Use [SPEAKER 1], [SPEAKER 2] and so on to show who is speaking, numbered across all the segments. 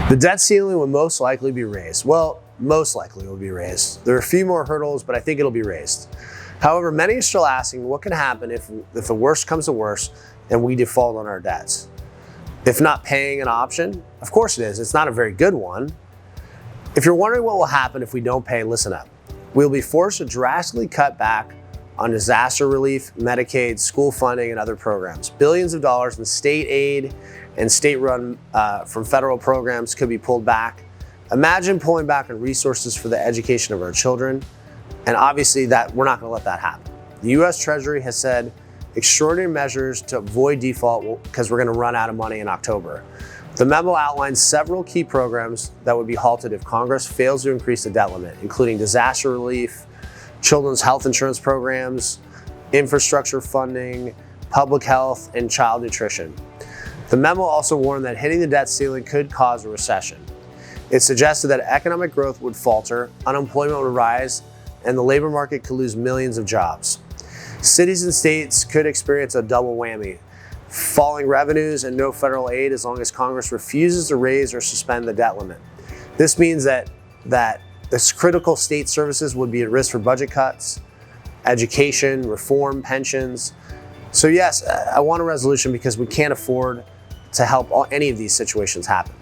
[SPEAKER 1] The debt ceiling will most likely be raised. Well, most likely will be raised. There are a few more hurdles, but I think it'll be raised. However, many are still asking what can happen if the worst comes to worst and we default on our debts. If not paying an option, of course it is. It's not a very good one. If you're wondering what will happen if we don't pay, listen up. We'll be forced to drastically cut back on disaster relief, Medicaid, school funding, and other programs. Billions of dollars in state aid and state-run from federal programs could be pulled back. Imagine pulling back on resources for the education of our children. And obviously that we're not going to let that happen. The U.S. Treasury has said extraordinary measures to avoid default because we're going to run out of money in October. The memo outlines several key programs that would be halted if Congress fails to increase the debt limit, including disaster relief, children's health insurance programs, infrastructure funding, public health, and child nutrition. The memo also warned that hitting the debt ceiling could cause a recession. It suggested that economic growth would falter, unemployment would rise, and the labor market could lose millions of jobs. Cities and states could experience a double whammy: falling revenues and no federal aid as long as Congress refuses to raise or suspend the debt limit. This means that this critical state services would be at risk for budget cuts, education, reform, pensions. So yes, I want a resolution because we can't afford to help any of these situations happen.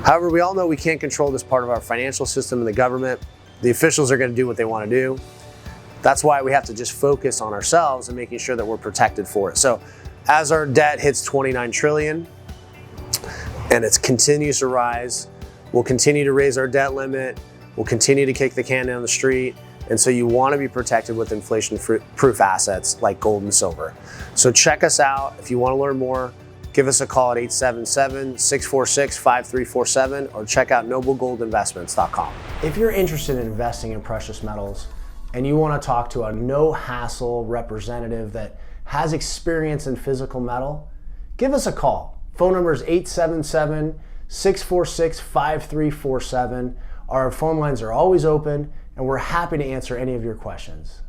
[SPEAKER 1] However, we all know we can't control this part of our financial system and the government. The officials are going to do what they want to do. That's why we have to just focus on ourselves and making sure that we're protected for it. So as our debt hits 29 trillion and it continues to rise, we'll continue to raise our debt limit. We'll continue to kick the can down the street. And so you want to be protected with inflation-proof assets like gold and silver. So check us out. If you want to learn more, give us a call at 877-646-5347 or check out noblegoldinvestments.com. If you're interested in investing in precious metals and you want to talk to a no-hassle representative that has experience in physical metal, give us a call. Phone number is 877-646-5347. Our phone lines are always open and we're happy to answer any of your questions.